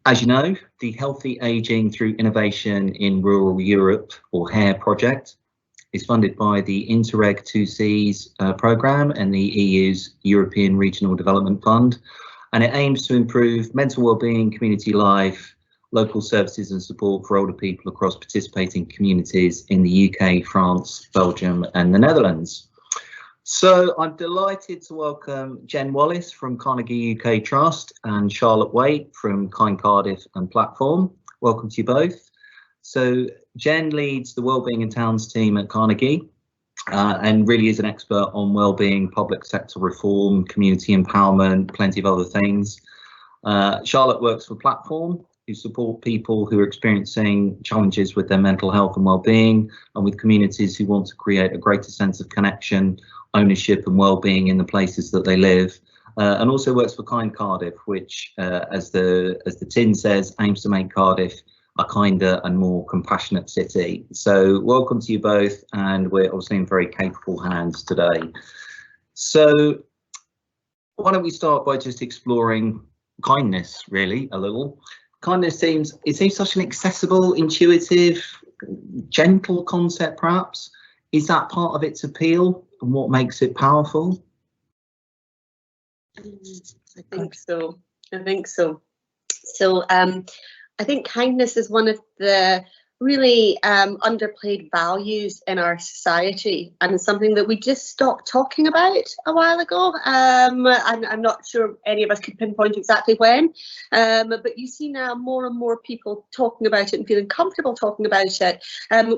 As you know, the Healthy Aging Through Innovation in Rural Europe, or HAIRE project, is funded by the Interreg 2Cs programme and the EU's European Regional Development Fund, and it aims to improve mental wellbeing, community life, local services and support for older people across participating communities in the UK, France, Belgium and the Netherlands. So I'm delighted to welcome Jen Wallace from Carnegie UK Trust and Charlotte Waite from Kind Cardiff and Platform. Welcome to you both. So Jen leads the Wellbeing in Towns team at Carnegie and really is an expert on wellbeing, public sector reform, community empowerment, plenty of other things. Charlotte works for Platform, who support people who are experiencing challenges with their mental health and well-being, and with communities who want to create a greater sense of connection, ownership and well-being in the places that they live, and also works for Kind Cardiff, which, as the tin says, aims to make Cardiff a kinder and more compassionate city. So welcome to you both, and we're obviously in very capable hands today. So why don't we start by just exploring kindness, really, a little. Kindness seems such an accessible, intuitive, gentle concept, perhaps. Is that part of its appeal and what makes it powerful? I think so. So I think kindness is one of the really underplayed values in our society, and it's something that we just stopped talking about a while ago. I'm not sure any of us could pinpoint exactly when, but you see now more and more people talking about it and feeling comfortable talking about it,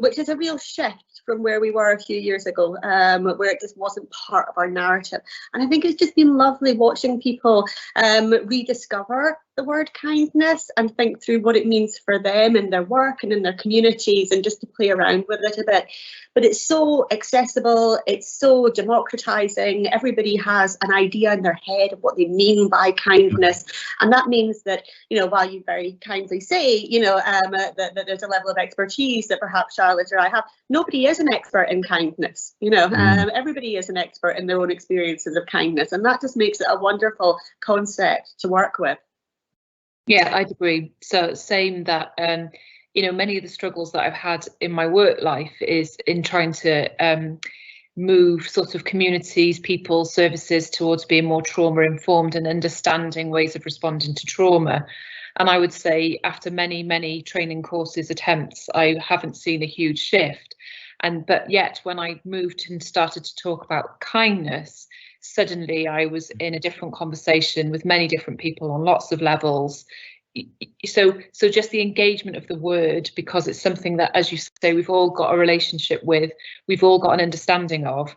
which is a real shift from where we were a few years ago, where it just wasn't part of our narrative. And I think it's just been lovely watching people rediscover the word kindness and think through what it means for them in their work and in their communities, and just to play around with it a bit. But it's so accessible, it's so democratizing. Everybody has an idea in their head of what they mean by kindness, and that means that, you know, while you very kindly say, you know, that there's a level of expertise that perhaps Charlotte or I have, nobody is an expert in kindness. You know, everybody is an expert in their own experiences of kindness, and that just makes it a wonderful concept to work with. Yeah, I'd agree. So same that, you know, many of the struggles that I've had in my work life is in trying to move sort of communities, people, services towards being more trauma informed and understanding ways of responding to trauma. And I would say after many training courses attempts, I haven't seen a huge shift. But yet when I moved and started to talk about kindness, suddenly I was in a different conversation with many different people on lots of levels. So just the engagement of the word, because it's something that, as you say, we've all got a relationship with, we've all got an understanding of.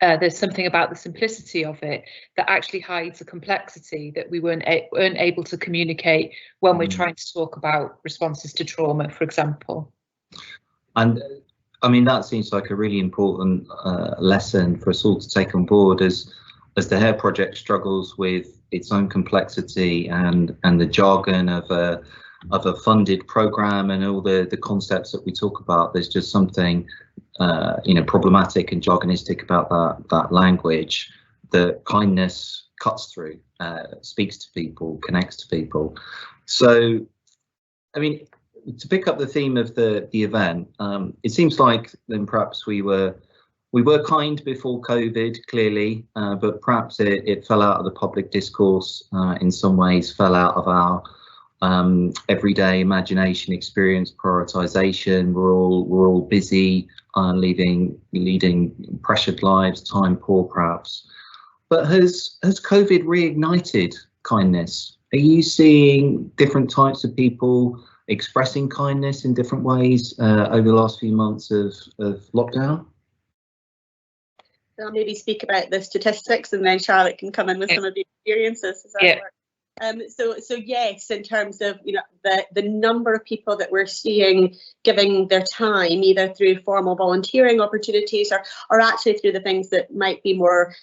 There's something about the simplicity of it that actually hides the complexity that we weren't able to communicate when we're trying to talk about responses to trauma, for example. And I mean, that seems like a really important lesson for us all to take on board as the HAIRE project struggles with its own complexity and the jargon of a funded program and all the concepts that we talk about. There's just something you know, problematic and jargonistic about that language that kindness cuts through, speaks to people, connects to people. So, I mean, to pick up the theme of the event, it seems like then perhaps we were kind before COVID, clearly, but perhaps it fell out of the public discourse in some ways, fell out of our everyday imagination, experience, prioritization. We're all busy, leading pressured lives, time poor perhaps. But has COVID reignited kindness? Are you seeing different types of people expressing kindness in different ways over the last few months of lockdown? I'll maybe speak about the statistics, and then Charlotte can come in with some of the experiences. Does that work? So yes, in terms of, you know, the number of people that we're seeing giving their time, either through formal volunteering opportunities or actually through the things that might be more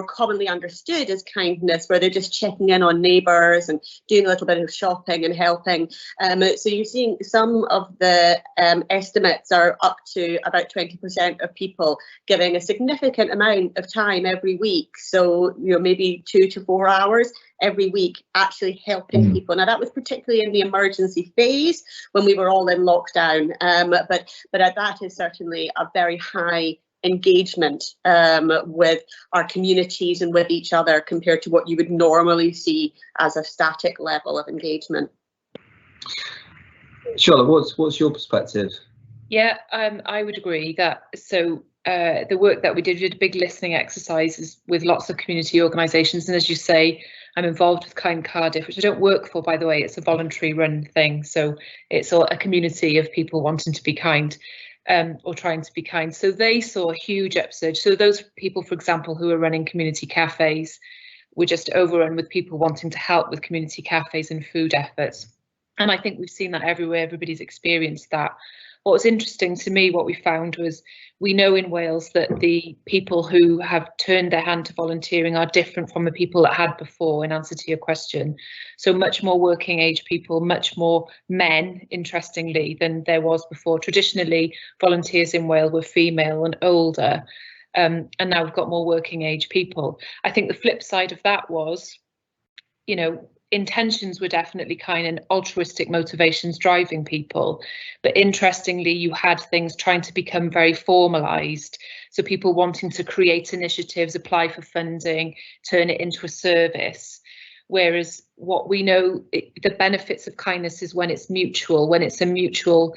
commonly understood as kindness, where they're just checking in on neighbours and doing a little bit of shopping and helping. So you're seeing some of the estimates are up to about 20% of people giving a significant amount of time every week. So, you know, maybe 2 to 4 hours every week actually helping people. Now that was particularly in the emergency phase when we were all in lockdown, but that is certainly a very high engagement with our communities and with each other compared to what you would normally see as a static level of engagement. Charlotte, what's your perspective? Yeah, I would agree that. So the work that we did big listening exercises with lots of community organisations, and as you say, I'm involved with Kind Cardiff, which I don't work for, by the way. It's a voluntary run thing, so it's a community of people wanting to be kind. Or trying to be kind. So they saw a huge upsurge. So those people, for example, who are running community cafes were just overrun with people wanting to help with community cafes and food efforts. And I think we've seen that everywhere. Everybody's experienced that. What was interesting to me, what we found was, we know in Wales that the people who have turned their hand to volunteering are different from the people that had before, in answer to your question. So much more working age people, much more men, interestingly, than there was before. Traditionally, volunteers in Wales were female and older, and now we've got more working age people. I think the flip side of that was, you know, intentions were definitely kind and altruistic motivations driving people, but interestingly you had things trying to become very formalized, so people wanting to create initiatives, apply for funding, turn it into a service. Whereas what we know, the benefits of kindness is when it's mutual, when it's a mutual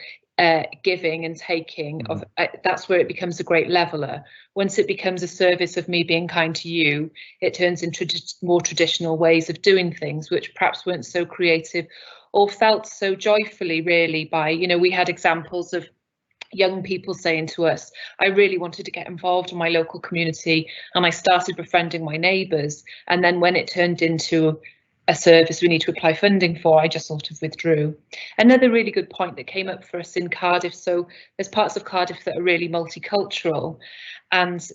giving and taking of, that's where it becomes a great leveler. Once it becomes a service of me being kind to you, it turns into more traditional ways of doing things, which perhaps weren't so creative or felt so joyfully, really, by, you know, we had examples of young people saying to us, I really wanted to get involved in my local community and I started befriending my neighbours, and then when it turned into a service we need to apply funding for, I just sort of withdrew. Another really good point that came up for us in Cardiff, so there's parts of Cardiff that are really multicultural, and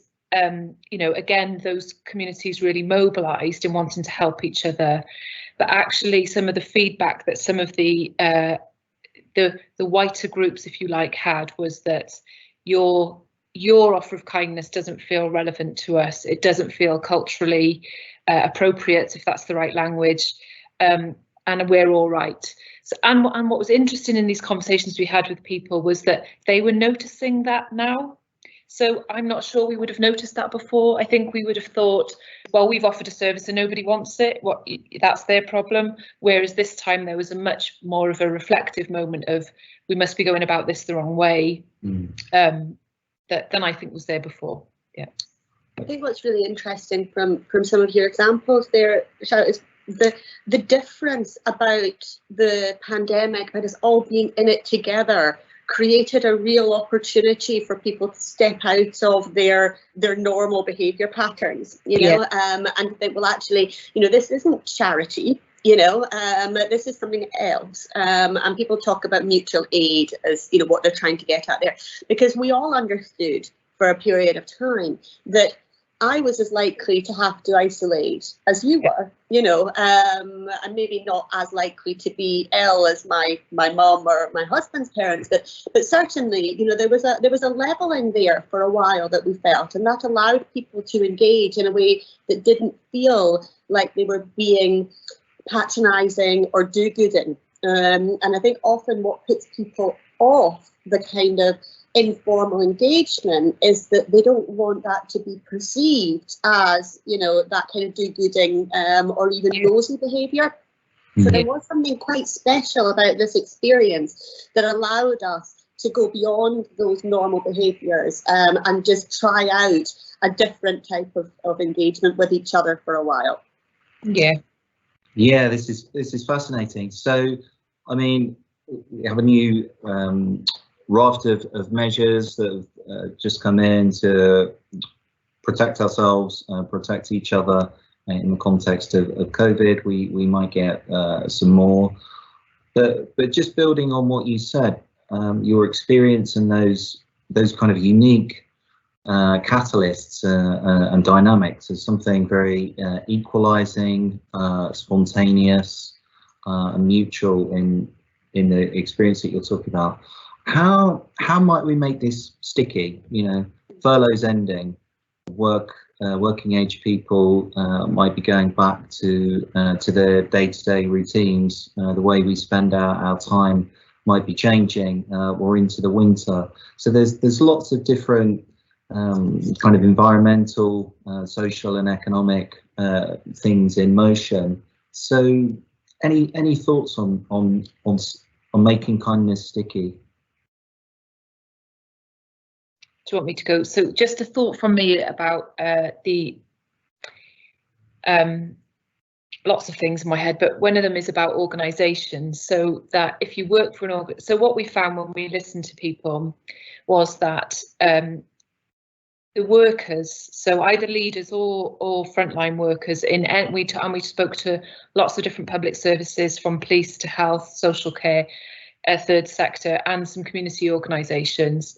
you know, again, those communities really mobilised in wanting to help each other, but actually some of the feedback that some of the whiter groups, if you like, had was that your offer of kindness doesn't feel relevant to us. It doesn't feel culturally appropriate, if that's the right language, and we're all right. So, and what was interesting in these conversations we had with people was that they were noticing that now. So I'm not sure we would have noticed that before. I think we would have thought, well, we've offered a service and nobody wants it, that's their problem. Whereas this time there was a much more of a reflective moment of, we must be going about this the wrong way, than I think was there before. Yeah. I think what's really interesting from some of your examples there, Charlotte, is the difference about the pandemic, about us all being in it together, created a real opportunity for people to step out of their normal behaviour patterns, you know, and think, well, actually, you know, this isn't charity. You know, this is something else, and people talk about mutual aid as, you know, what they're trying to get at there, because we all understood for a period of time that I was as likely to have to isolate as you were, you know, and maybe not as likely to be ill as my mum or my husband's parents, but certainly, you know, there was a leveling there for a while that we felt, and that allowed people to engage in a way that didn't feel like they were being patronising or do-gooding, and I think often what puts people off the kind of informal engagement is that they don't want that to be perceived as, you know, that kind of do-gooding or even nosy behaviour. So there was something quite special about this experience that allowed us to go beyond those normal behaviours and just try out a different type of engagement with each other for a while. Yeah, this is fascinating. So, I mean, we have a new raft of measures that have just come in to protect ourselves, protect each other in the context of COVID. We might get some more, but just building on what you said, your experience and those kind of unique catalysts and dynamics is something very equalizing, spontaneous, and mutual in the experience that you're talking about. How might we make this sticky? You know, furloughs ending, work working age people might be going back to their day-to-day routines. The way we spend our time might be changing, or into the winter. So there's lots of different kind of environmental, social and economic things in motion. So any thoughts on making kindness sticky? Do you want me to go? So just a thought from me about the lots of things in my head, but one of them is about organisations. So that if you work for an so what we found when we listened to people was that the workers, so either leaders or frontline workers, we spoke to lots of different public services, from police to health, social care, third sector, and some community organisations.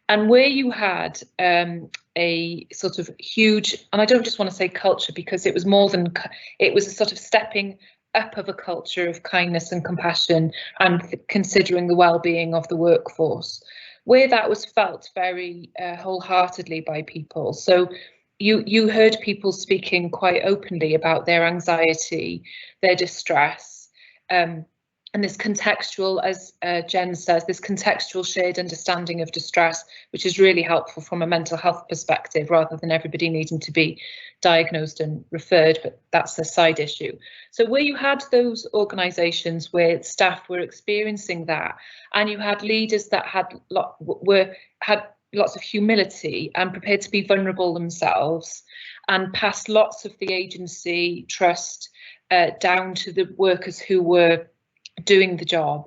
And where you had a sort of huge, and I don't just want to say culture, because it was more than, it was a sort of stepping up of a culture of kindness and compassion and considering the well-being of the workforce, where that was felt very wholeheartedly by people. So you heard people speaking quite openly about their anxiety, their distress, and this contextual, as Jen says, this contextual shared understanding of distress, which is really helpful from a mental health perspective, rather than everybody needing to be diagnosed and referred, but that's a side issue. So where you had those organisations where staff were experiencing that, and you had leaders that had lots of humility and prepared to be vulnerable themselves, and passed lots of the agency trust down to the workers who were doing the job,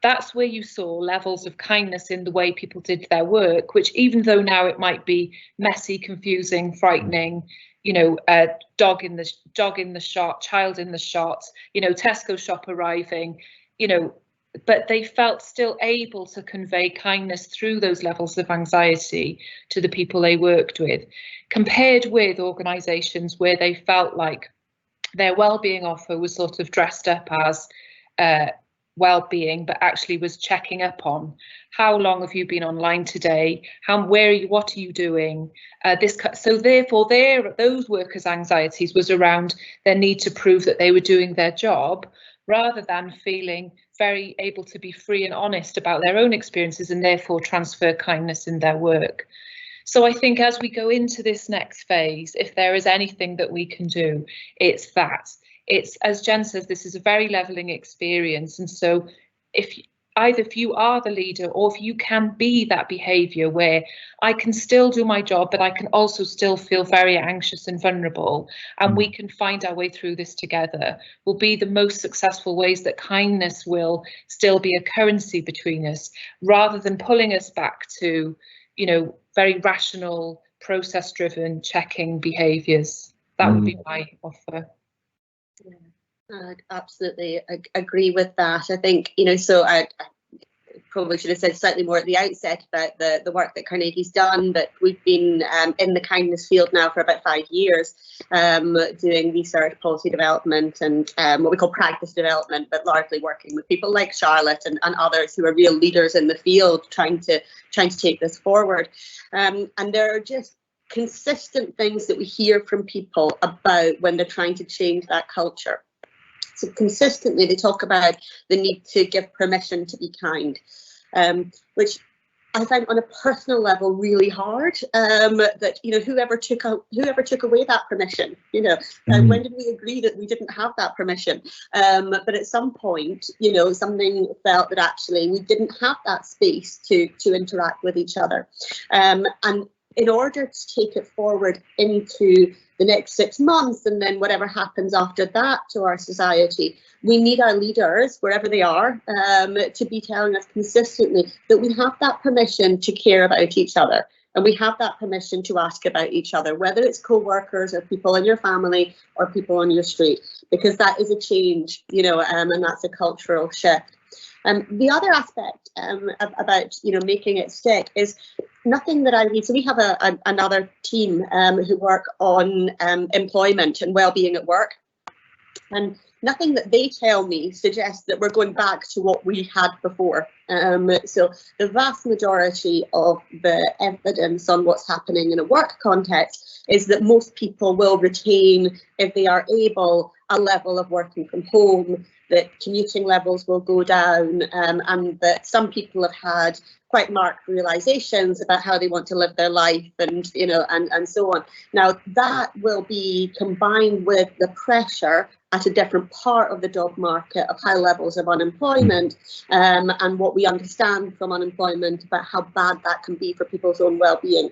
that's where you saw levels of kindness in the way people did their work, which, even though now it might be messy, confusing, frightening, you know, dog in the shot, child in the shot, you know, Tesco shop arriving, you know, but they felt still able to convey kindness through those levels of anxiety to the people they worked with, compared with organisations where they felt like their well-being offer was sort of dressed up as well-being, but actually was checking up on how long have you been online today, where are you, what are you doing, so therefore those workers' anxieties was around their need to prove that they were doing their job, rather than feeling very able to be free and honest about their own experiences and therefore transfer kindness in their work. So I think as we go into this next phase, if there is anything that we can do, it's that. It's, as Jen says, this is a very levelling experience. And so if you are the leader, or if you can be that behaviour where I can still do my job, but I can also still feel very anxious and vulnerable, and we can find our way through this together, will be the most successful ways that kindness will still be a currency between us, rather than pulling us back to, you know, very rational, process-driven checking behaviours. That would be my offer. Yeah, I absolutely agree with that. I think, you know, so I probably should have said slightly more at the outset about the work that Carnegie's done, but we've been in the kindness field now for about 5 years, doing research, policy development, and what we call practice development, but largely working with people like Charlotte and others who are real leaders in the field, trying to take this forward. And there are just consistent things that we hear from people about when they're trying to change that culture. So consistently they talk about the need to give permission to be kind, which I find on a personal level really hard. That, you know, whoever took away that permission, you know, when did we agree that we didn't have that permission? But at some point, you know, something felt that actually we didn't have that space to interact with each other, and in order to take it forward into the next 6 months and then whatever happens after that to our society, we need our leaders, wherever they are, to be telling us consistently that we have that permission to care about each other, and we have that permission to ask about each other, whether it's co-workers or people in your family or people on your street, because that is a change, you know, and that's a cultural shift. The other aspect about, you know, making it stick is nothing that I read. So we have another team who work on employment and well-being at work, and nothing that they tell me suggests that we're going back to what we had before. So the vast majority of the evidence on what's happening in a work context is that most people will retain, if they are able, a level of working from home, that commuting levels will go down, and that some people have had quite marked realizations about how they want to live their life, and and so on. Now that will be combined with the pressure at a different part of the job market of high levels of unemployment, and what we understand from unemployment about how bad that can be for people's own well-being.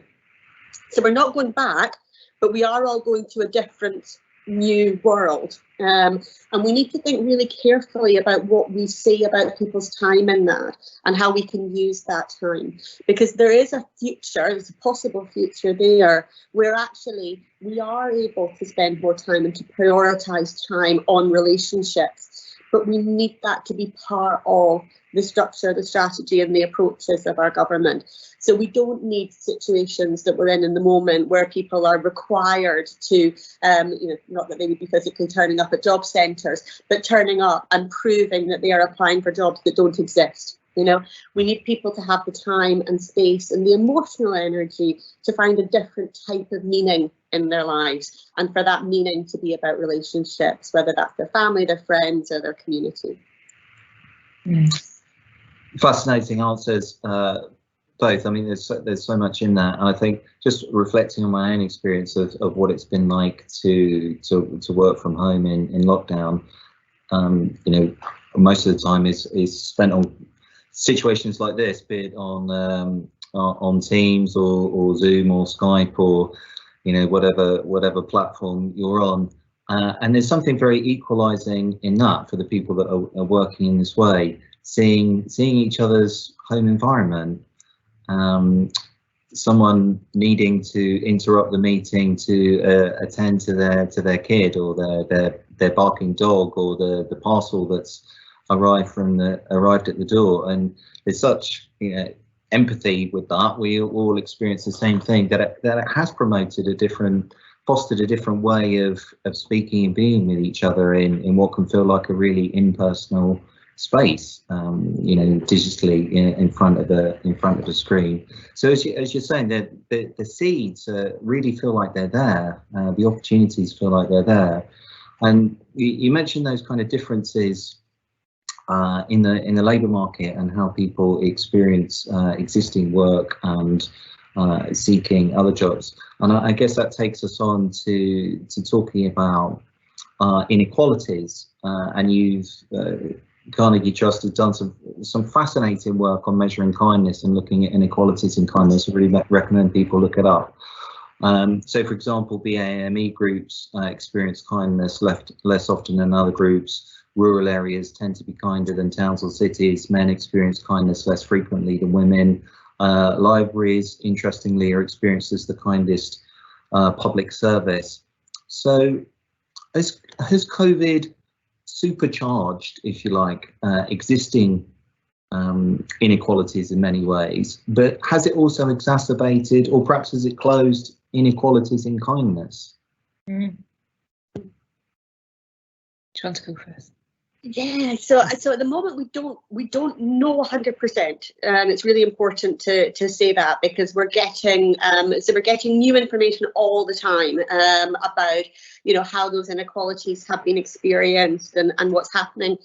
So we're not going back, but we are all going to a different new world, and we need to think really carefully about what we say about people's time in that and how we can use that time, because there is a future, there's a possible future there where actually we are able to spend more time and to prioritize time on relationships, but we need that to be part of the structure, the strategy and the approaches of our government. So we don't need situations that we're in the moment where people are required to, not that they would be physically turning up at job centres, but turning up and proving that they are applying for jobs that don't exist. We need people to have the time and space and the emotional energy to find a different type of meaning in their lives, and for that meaning to be about relationships, whether that's their family, their friends or their community. Fascinating answers, both. I mean, there's so much in that. And I think just reflecting on my own experience of what it's been like to work from home in lockdown, most of the time is spent on situations like this, be it on Teams or Zoom or Skype or whatever platform you're on. And there's something very equalising in that for the people that are working in this way, seeing each other's home environment. Someone needing to interrupt the meeting to attend to their kid or their barking dog or the parcel that's arrived at the door, and there's such empathy with that. We all experience the same thing, that it has fostered a different way of speaking and being with each other in what can feel like a really impersonal space, digitally in front of the screen. So as you're saying, the seeds really feel like they're there. The opportunities feel like they're there, and you mentioned those kind of differences in the labour market and how people experience existing work and seeking other jobs. And I guess that takes us on to talking about inequalities, and you've Carnegie Trust has done some fascinating work on measuring kindness and looking at inequalities in kindness. I really recommend people look it up. So, for example, BAME groups experience kindness less often than other groups. Rural areas tend to be kinder than towns or cities. Men experience kindness less frequently than women. Libraries, interestingly, are experienced as the kindest public service. So, has COVID supercharged, if you like, existing inequalities in many ways, but has it also exacerbated, or perhaps has it closed, inequalities in kindness? Do you want to go first? Yeah, so at the moment we don't know 100%, and it's really important to say that, because we're getting new information all the time about how those inequalities have been experienced and what's happening.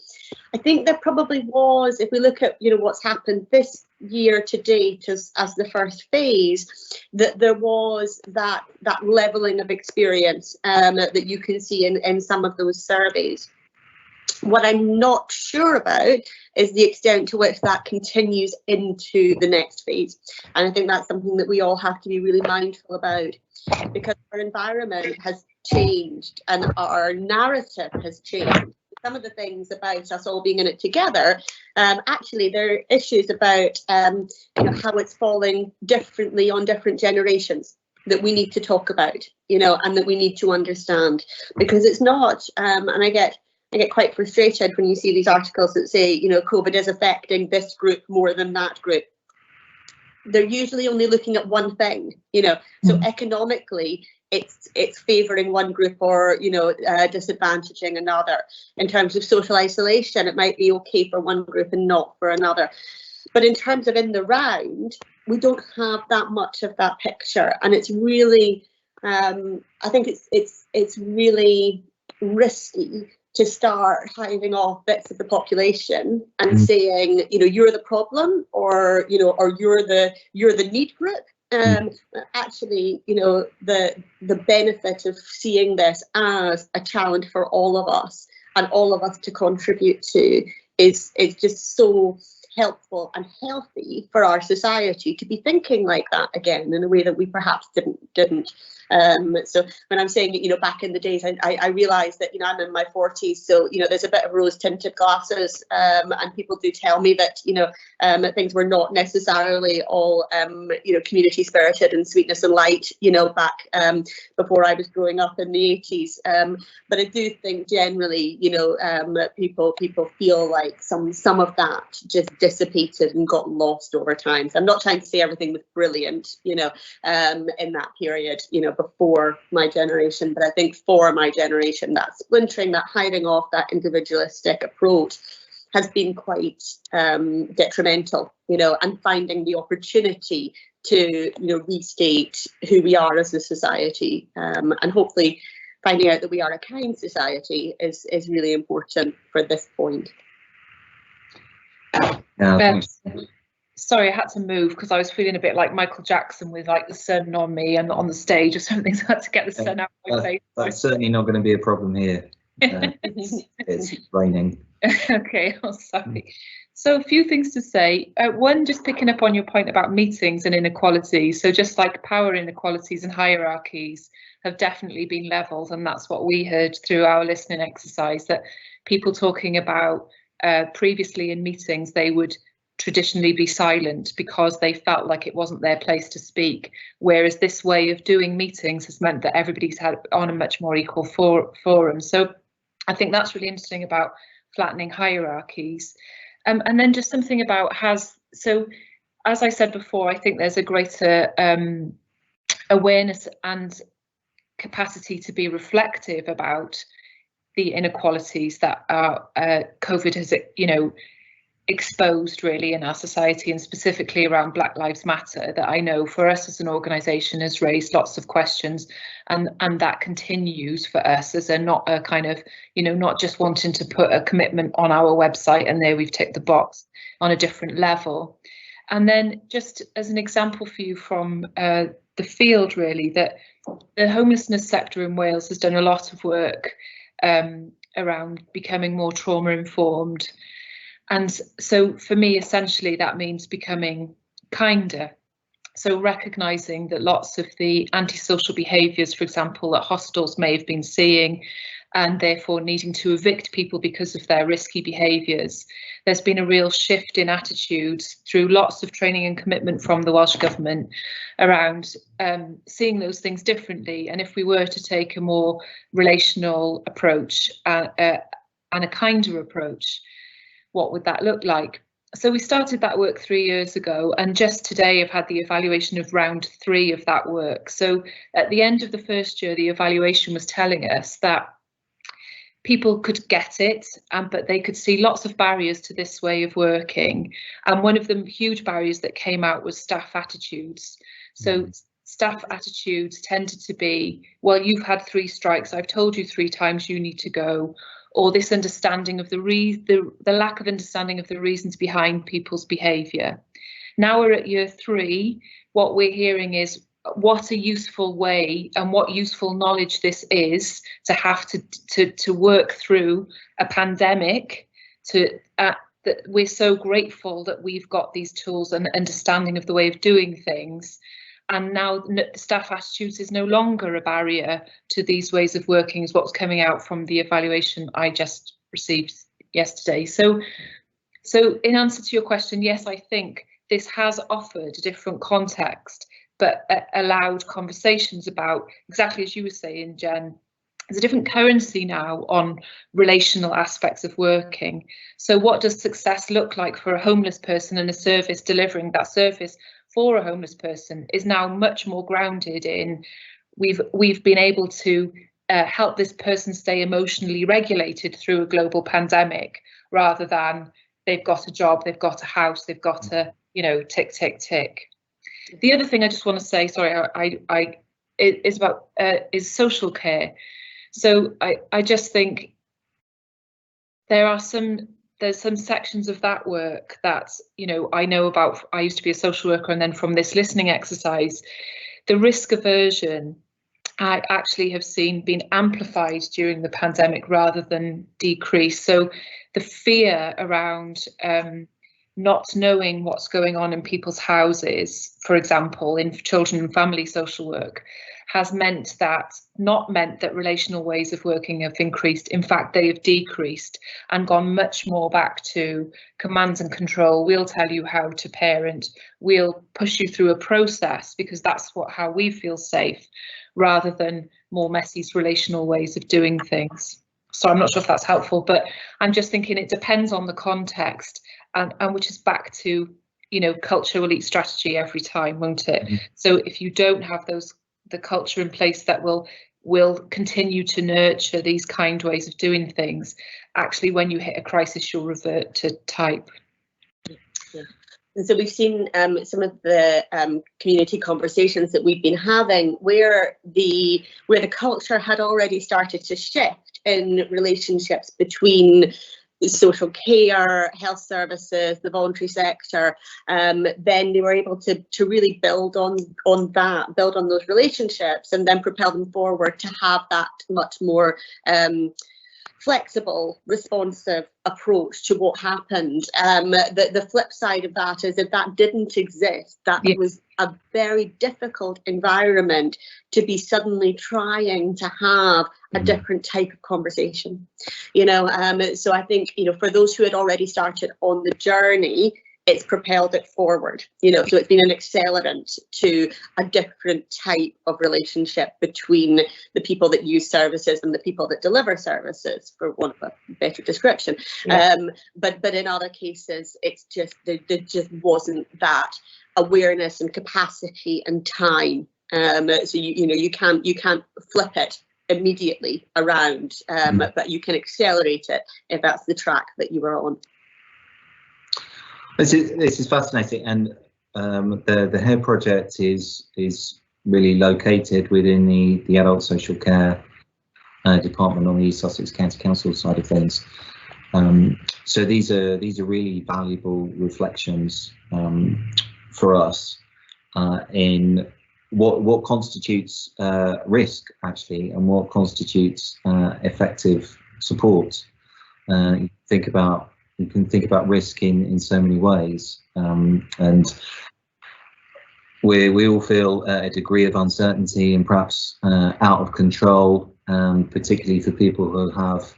I think there probably was, if we look at what's happened this year to date as the first phase, that there was that levelling of experience that you can see in some of those surveys. What I'm not sure about is the extent to which that continues into the next phase. And I think that's something that we all have to be really mindful about, because our environment has changed and our narrative has changed. Some of the things about us all being in it together, actually there are issues about how it's falling differently on different generations that we need to talk about, and that we need to understand, because it's not, and I get quite frustrated when you see these articles that say, COVID is affecting this group more than that group. They're usually only looking at one thing, so economically, it's favouring one group or, you know, disadvantaging another. In terms of social isolation, it might be okay for one group and not for another. But in terms of in the round, we don't have that much of that picture, and it's really, I think it's really risky to start hiving off bits of the population and saying, you know, you're the problem, or, you know, or you're the need group. Actually, you know, the benefit of seeing this as a challenge for all of us and all of us to contribute to is just so helpful and healthy for our society to be thinking like that again in a way that we perhaps didn't. So when I'm saying, you know, back in the days, I realised that, you know, I'm in my 40s, so, you know, there's a bit of rose tinted glasses, and people do tell me that, you know, things were not necessarily all, you know, community spirited and sweetness and light, you know, back before I was growing up in the 80s. But I do think generally, you know, people feel like some of that just dissipated and got lost over time. So I'm not trying to say everything was brilliant, you know, in that period, you know, before my generation, but I think for my generation, that splintering, that hiding off, that individualistic approach has been quite detrimental, you know, and finding the opportunity to, you know, restate who we are as a society, and hopefully finding out that we are a kind society is really important for this point. Sorry, I had to move because I was feeling a bit like Michael Jackson with like the sun on me and on the stage or something, so I had to get the sun out of my face. That's certainly not going to be a problem here. It's raining. Okay, oh, sorry. So a few things to say. One, just picking up on your point about meetings and inequality. So just like power inequalities and hierarchies have definitely been levelled, and that's what we heard through our listening exercise, that people talking about previously in meetings, they would traditionally be silent because they felt like it wasn't their place to speak, whereas this way of doing meetings has meant that everybody's had on a much more equal forum. So I think that's really interesting about flattening hierarchies. And then just something about so as I said before, I think there's a greater awareness and capacity to be reflective about the inequalities that COVID has, you know, exposed really in our society, and specifically around Black Lives Matter, that I know for us as an organisation has raised lots of questions, and that continues for us as not a kind of, you know, not just wanting to put a commitment on our website and there we've ticked the box, on a different level. And then just as an example for you from the field, really, that the homelessness sector in Wales has done a lot of work around becoming more trauma informed. And so for me, essentially, that means becoming kinder. So recognising that lots of the antisocial behaviours, for example, that hostels may have been seeing, and therefore needing to evict people because of their risky behaviours. There's been a real shift in attitudes through lots of training and commitment from the Welsh Government around seeing those things differently. And if we were to take a more relational approach and a kinder approach, what would that look like? So we started that work 3 years ago, and just today I've had the evaluation of round 3 of that work. So at the end of the first year, the evaluation was telling us that people could get it, but they could see lots of barriers to this way of working. And one of the huge barriers that came out was staff attitudes. So staff attitudes tended to be, well, you've had 3 strikes, I've told you 3 times you need to go, or this understanding of the lack of understanding of the reasons behind people's behaviour. Now we're at year 3, what we're hearing is what a useful way and what useful knowledge this is to have to work through a pandemic, that we're so grateful that we've got these tools and understanding of the way of doing things. And now the staff attitudes is no longer a barrier to these ways of working, is what's coming out from the evaluation I just received yesterday. So in answer to your question, yes, I think this has offered a different context, but allowed conversations about, exactly as you were saying, Jen, there's a different currency now on relational aspects of working. So what does success look like for a homeless person, and a service delivering that service for a homeless person is now much more grounded in we've been able to help this person stay emotionally regulated through a global pandemic, rather than they've got a job, they've got a house, they've got a, you know, tick, tick, tick. The other thing I just want to say, sorry, is about is social care. So I just think there's some sections of that work that, you know, I know about. I used to be a social worker, and then from this listening exercise, the risk aversion I actually have seen being amplified during the pandemic rather than decreased. So the fear around not knowing what's going on in people's houses, for example, in children and family social work, has not meant that relational ways of working have increased. In fact, they have decreased and gone much more back to command and control. We'll tell you how to parent. We'll push you through a process because that's how we feel safe, rather than more messy relational ways of doing things. So I'm not sure if that's helpful, but I'm just thinking it depends on the context, and which is back to, you know, culture will eat strategy every time, won't it? Mm-hmm. So if you don't have the culture in place that will continue to nurture these kind ways of doing things, actually when you hit a crisis you'll revert to type. Yeah. And so we've seen some of the community conversations that we've been having where the culture had already started to shift in relationships between social care, health services, the voluntary sector. Then they were able to really build on those relationships, and then propel them forward to have that much more flexible, responsive approach to what happened. The flip side of that is if that didn't exist, that was a very difficult environment to be suddenly trying to have a different type of conversation. You know, so I think, you know, for those who had already started on the journey, it's propelled it forward, you know, so it's been an accelerant to a different type of relationship between the people that use services and the people that deliver services, for want of a better description. Yeah. But in other cases, it's just there just wasn't that awareness and capacity and time. So you can't flip it immediately around, but you can accelerate it if that's the track that you were on. This is fascinating, and the HAIRE project is really located within the adult social care department on the East Sussex County Council side of things. So these are really valuable reflections for us in what constitutes risk actually, and what constitutes effective support. You can think about risk in so many ways, and we all feel a degree of uncertainty and perhaps out of control, particularly for people who have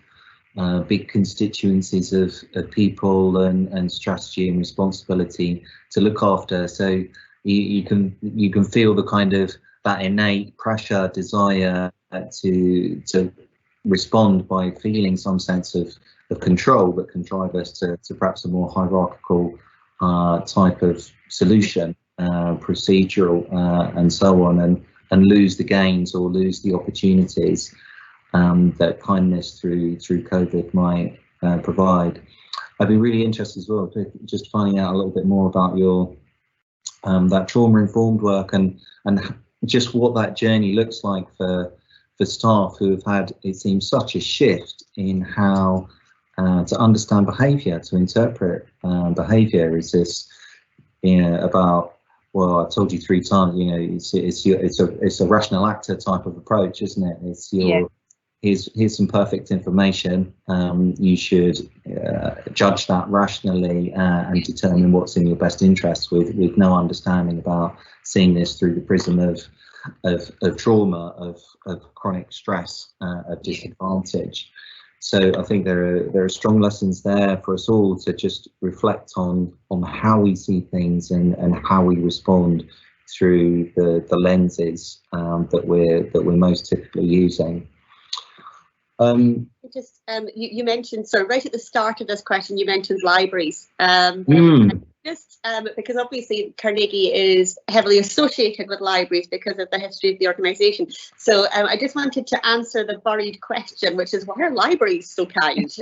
big constituencies of people and strategy and responsibility to look after. So you can feel the kind of that innate pressure, desire to respond by feeling some sense of control that can drive us to perhaps a more hierarchical type of solution, procedural and so on, and lose the gains or lose the opportunities that kindness through COVID might provide. I'd be really interested as well just finding out a little bit more about your that trauma-informed work and just what that journey looks like for staff who have had, it seems, such a shift in how to understand behaviour, to interpret behaviour. Is this, about, well, I've told you 3 times, it's a rational actor type of approach, isn't it? It's here's some perfect information. You should judge that rationally and determine what's in your best interest, with no understanding about seeing this through the prism of trauma, of chronic stress, of disadvantage. So I think there are strong lessons there for us all to just reflect on how we see things and how we respond through the lenses that we're most typically using. You mentioned, so right at the start of this question, you mentioned libraries. just because obviously Carnegie is heavily associated with libraries because of the history of the organisation. So I just wanted to answer the buried question, which is, why are libraries so kind?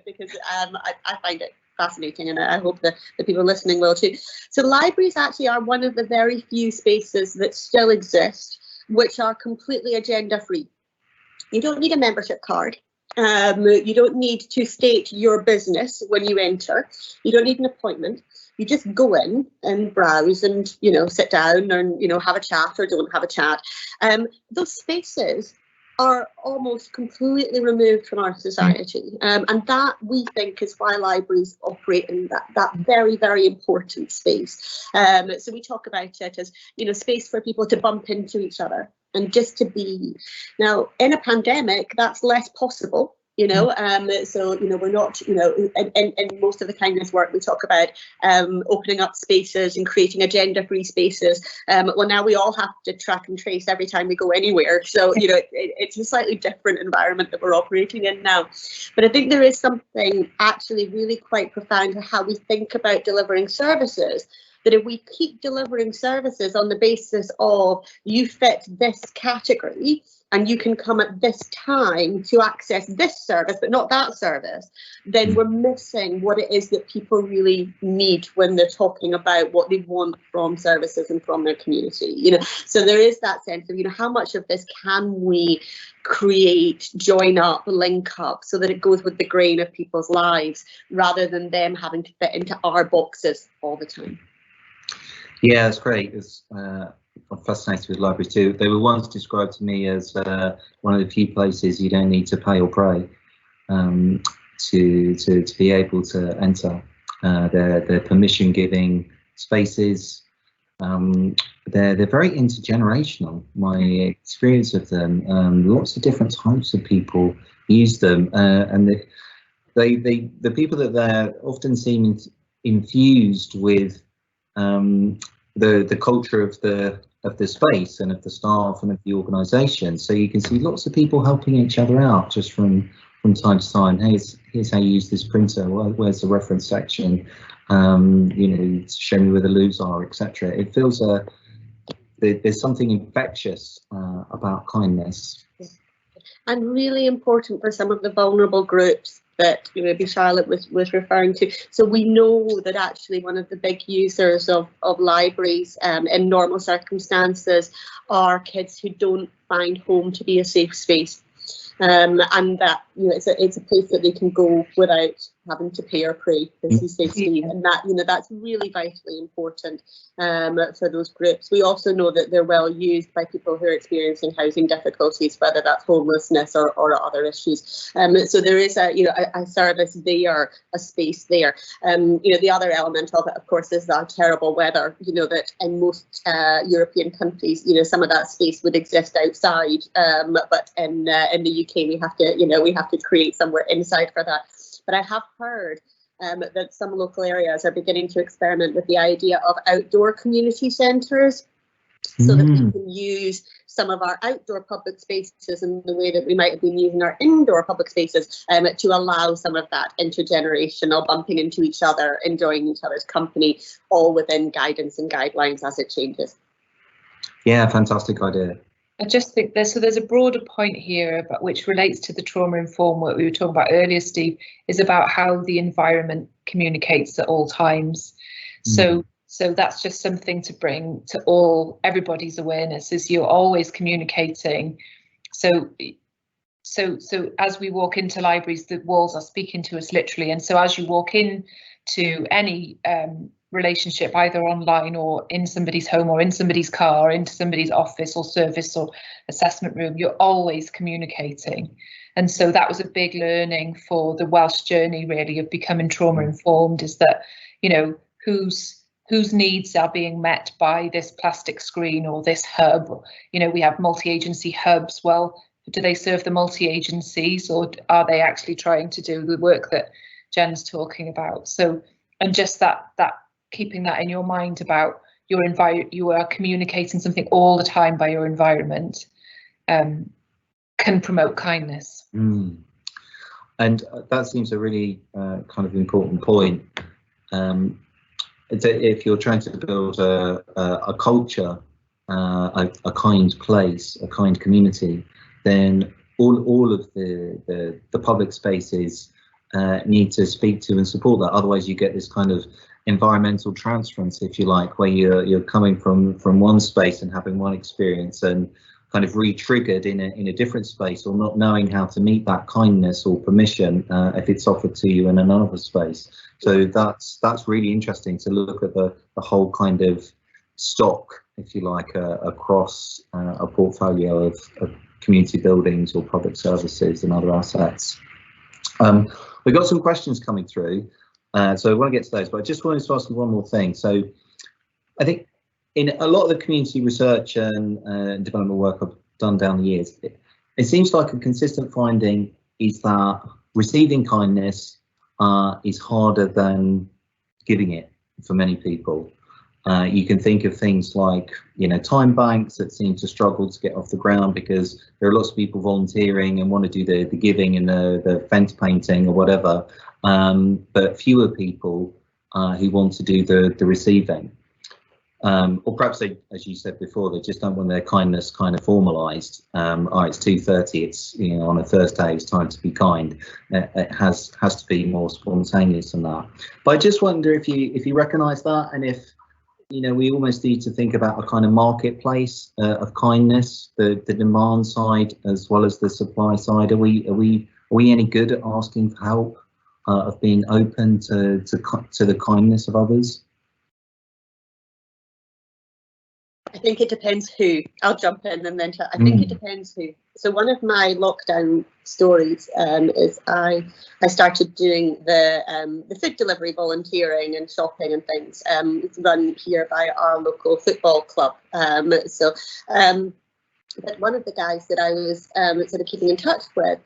Because I find it fascinating, and I hope that the people listening will too. So libraries actually are one of the very few spaces that still exist which are completely agenda free. You don't need a membership card. You don't need to state your business when you enter. You don't need an appointment. You just go in and browse and, you know, sit down and, you know, have a chat or don't have a chat. Those spaces are almost completely removed from our society. And that, we think, is why libraries operate in that very, very important space. So we talk about it as, you know, space for people to bump into each other and just to be. Now, in a pandemic, that's less possible. You know, so, you know, we're not, you know, in most of the kindness work, we talk about opening up spaces and creating agenda-free spaces. Well, now we all have to track and trace every time we go anywhere. So, you know, it's a slightly different environment that we're operating in now. But I think there is something actually really quite profound in how we think about delivering services. That if we keep delivering services on the basis of you fit this category, and you can come at this time to access this service, but not that service, then we're missing what it is that people really need when they're talking about what they want from services and from their community. You know, so there is that sense of, you know, how much of this can we create, join up, link up, so that it goes with the grain of people's lives, rather than them having to fit into our boxes all the time. Yeah, that's great. I'm fascinated with libraries too. They were once described to me as one of the few places you don't need to pay or pray to be able to enter. They're permission-giving spaces. They're very intergenerational. My experience of them, lots of different types of people use them, and the people that they're often seem infused with the culture of the space and of the staff and of the organisation. So you can see lots of people helping each other out just from time to time. Here's how you use this printer. Where's the reference section? You know, show me where the loops are, etc. It feels there's something infectious about kindness. And really important for some of the vulnerable groups that maybe Charlotte was referring to. So we know that actually one of the big users of libraries in normal circumstances are kids who don't find home to be a safe space. And that, you know, it's a place that they can go without having to pay or pray, as you say, Steve, and that, you know, that's really vitally important for those groups. We also know that they're well used by people who are experiencing housing difficulties, whether that's homelessness or other issues. So there is a service there, a space there. You know, the other element of it, of course, is that terrible weather. You know, that in most European countries, you know, some of that space would exist outside, but in the UK we have to create somewhere inside for that. But I have heard that some local areas are beginning to experiment with the idea of outdoor community centres, so that we can use some of our outdoor public spaces in the way that we might have been using our indoor public spaces, to allow some of that intergenerational bumping into each other, enjoying each other's company, all within guidance and guidelines as it changes. Yeah, fantastic idea. I just think there's a broader point here about, which relates to the trauma-informed work we were talking about earlier, Steve, is about how the environment communicates at all times. So that's just something to bring to everybody's awareness, is you're always communicating. So as we walk into libraries, the walls are speaking to us literally. And so as you walk into any relationship, either online or in somebody's home or in somebody's car or into somebody's office or service or assessment room, you're always communicating. And so that was a big learning for the Welsh journey, really, of becoming trauma informed, is that, you know, whose needs are being met by this plastic screen or this hub. You know, we have multi-agency hubs. Well, do they serve the multi-agencies, or are they actually trying to do the work that Jen's talking about? So, and just that keeping that in your mind about your environment, you are communicating something all the time by your environment, can promote kindness. And that seems a really kind of important point. if you're trying to build a culture, a kind place, a kind community, then all of the public spaces need to speak to and support that. Otherwise, you get this kind of environmental transference, if you like, where you're coming from one space and having one experience and kind of re-triggered in a different space, or not knowing how to meet that kindness or permission if it's offered to you in another space. So that's really interesting to look at the whole kind of stock, if you like, across a portfolio of community buildings or public services and other assets. We've got some questions coming through, so I want to get to those, but I just wanted to ask you one more thing. So I think in a lot of the community research and development work I've done down the years, it seems like a consistent finding is that receiving kindness is harder than giving it for many people. You can think of things like, time banks that seem to struggle to get off the ground because there are lots of people volunteering and want to do the giving and the fence painting or whatever, but fewer people who want to do the receiving. Or perhaps they, as you said before, they just don't want their kindness kind of formalised. It's 2:30. It's on a Thursday. It's time to be kind. It has to be more spontaneous than that. But I just wonder if you recognise that, and if we almost need to think about a kind of marketplace of kindness, the demand side as well as the supply side. Are we any good at asking for help, of being open to the kindness of others? I think it depends who. I'll jump in and then I think it depends who. So one of my lockdown stories is I started doing the food delivery volunteering and shopping and things. It's run here by our local football club. But one of the guys that I was sort of keeping in touch with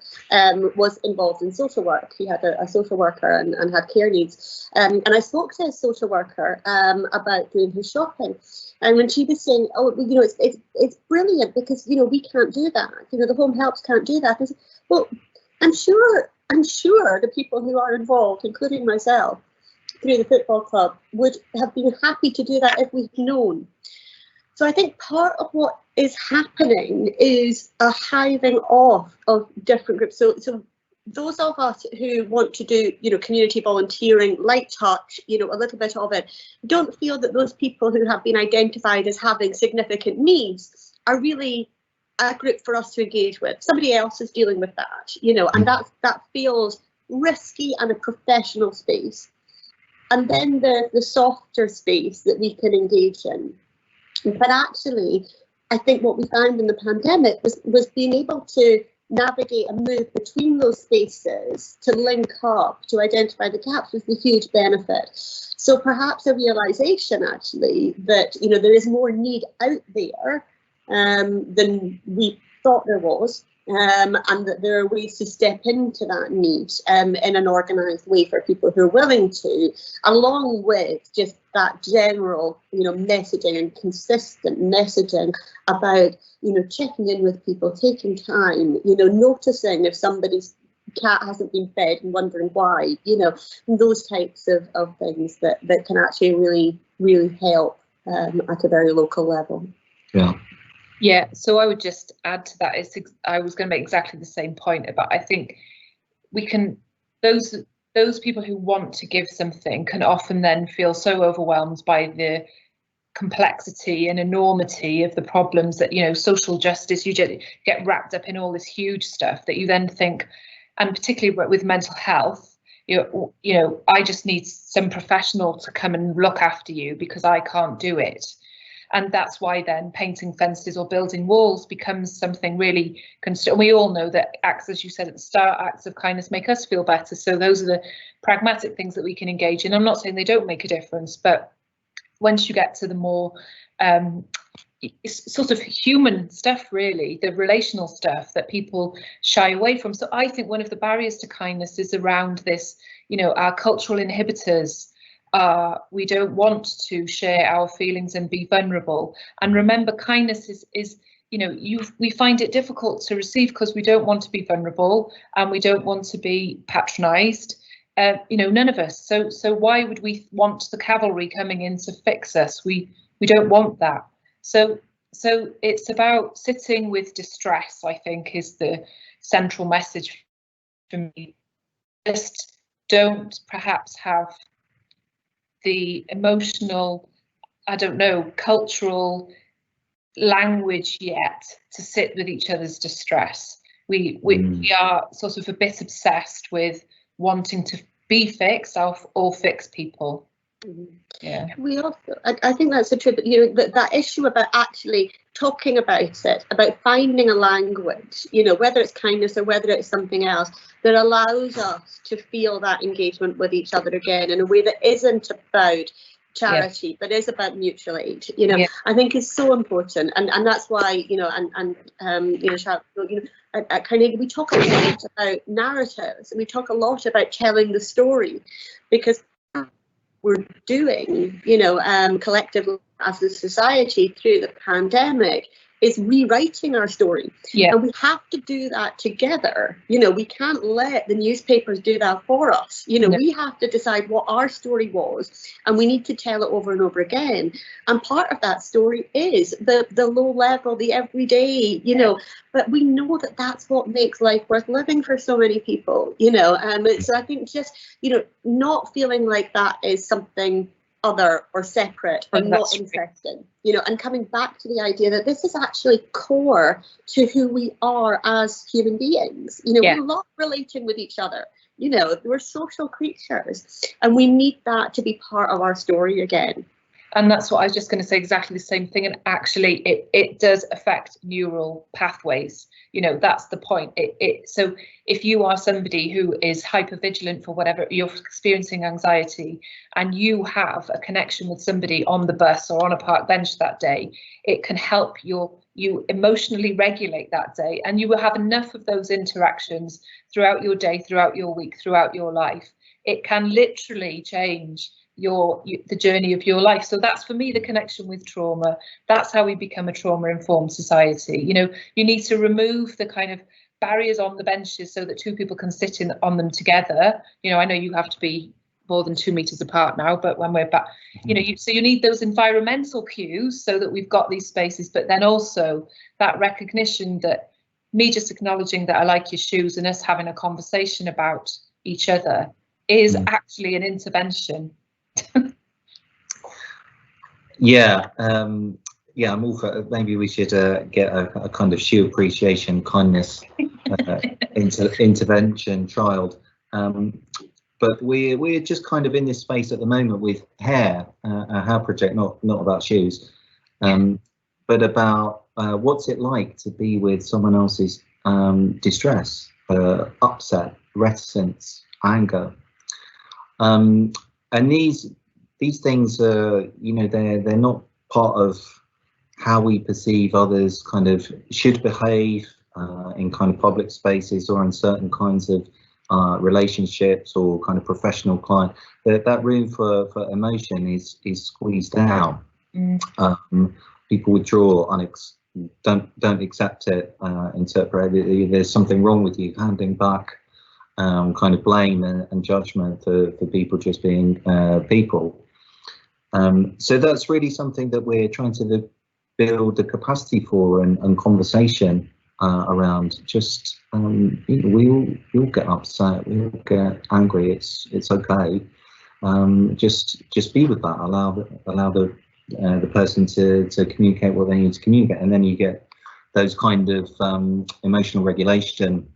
was involved in social work. He had a social worker and had care needs. And I spoke to his social worker about doing his shopping. And when she was saying, it's brilliant because, we can't do that. The home helps can't do that. I said, well, I'm sure the people who are involved, including myself, through the football club, would have been happy to do that if we'd known. So I think part of what is happening is a hiving off of different groups. So those of us who want to do, community volunteering, light touch, a little bit of it, don't feel that those people who have been identified as having significant needs are really a group for us to engage with. Somebody else is dealing with that, and that feels risky and a professional space. And then the softer space that we can engage in. But actually, I think what we found in the pandemic was being able to navigate and move between those spaces to link up, to identify the gaps was the huge benefit. So perhaps a realization actually that, there is more need out there than we thought there was, and that there are ways to step into that need in an organised way for people who are willing to, along with just that general, messaging and consistent messaging about, checking in with people, taking time, noticing if somebody's cat hasn't been fed and wondering why, those types of things that can actually really, really help at a very local level. Yeah, so I would just add to that. I was going to make exactly the same point about, I think we can, those people who want to give something can often then feel so overwhelmed by the complexity and enormity of the problems that, social justice, you just get wrapped up in all this huge stuff that you then think, and particularly with mental health, I just need some professional to come and look after you because I can't do it. And that's why then painting fences or building walls becomes something really we all know that acts, as you said at the start, acts of kindness make us feel better. So those are the pragmatic things that we can engage in. I'm not saying they don't make a difference, but once you get to the more sort of human stuff, really, the relational stuff that people shy away from. So I think one of the barriers to kindness is around this, our cultural inhibitors. We don't want to share our feelings and be vulnerable. And remember, kindness is we find it difficult to receive because we don't want to be vulnerable and we don't want to be patronised. none of us. So why would we want the cavalry coming in to fix us? We don't want that. So it's about sitting with distress, I think, is the central message for me. Just don't perhaps have the emotional, I don't know, cultural language yet to sit with each other's distress. We are sort of a bit obsessed with wanting to be fixed or fix people. Yeah. We also, I think that's a true, that issue about actually talking about it, about finding a language, whether it's kindness or whether it's something else that allows us to feel that engagement with each other again in a way that isn't about charity, but is about mutual aid. I think is so important, and that's why at Carnegie we talk a lot about narratives, and we talk a lot about telling the story, because we're doing, collectively as a society through the pandemic is rewriting our story. And we have to do that together. We can't let the newspapers do that for us. We have to decide what our story was, and we need to tell it over and over again. And part of that story is the low level, the everyday, but we know that that's what makes life worth living for so many people, so I think just, not feeling like that is something other or separate or not interesting, and coming back to the idea that this is actually core to who we are as human beings. We love relating with each other. We're social creatures, and we need that to be part of our story again. And that's what I was just going to say, exactly the same thing. And actually, it does affect neural pathways. That's the point. So if you are somebody who is hypervigilant for whatever, you're experiencing anxiety, and you have a connection with somebody on the bus or on a park bench that day, it can help you emotionally regulate that day. And you will have enough of those interactions throughout your day, throughout your week, throughout your life. It can literally change the journey of your life. So that's, for me, the connection with trauma. That's how we become a trauma-informed society. You need to remove the kind of barriers on the benches so that two people can sit on them together. I know you have to be more than 2 meters apart now, but when we're back, so you need those environmental cues so that we've got these spaces, but then also that recognition that me just acknowledging that I like your shoes and us having a conversation about each other is actually an intervention. I'm all for, maybe we should get a kind of shoe appreciation, kindness intervention trial. But we're just kind of in this space at the moment with HAIRE, a HAIRE project, not about shoes, but about what's it like to be with someone else's distress, upset, reticence, anger. And these things are, they're not part of how we perceive others kind of should behave in kind of public spaces or in certain kinds of relationships or kind of professional client. That room for emotion is squeezed out. People withdraw, don't accept it, interpret it. There's something wrong with you, handing back kind of blame and judgment for people just being people. So that's really something that we're trying to build the capacity for and conversation around. Just we all get upset, we all get angry. It's okay. Just be with that. Allow the person to communicate what they need to communicate, and then you get those kind of emotional regulation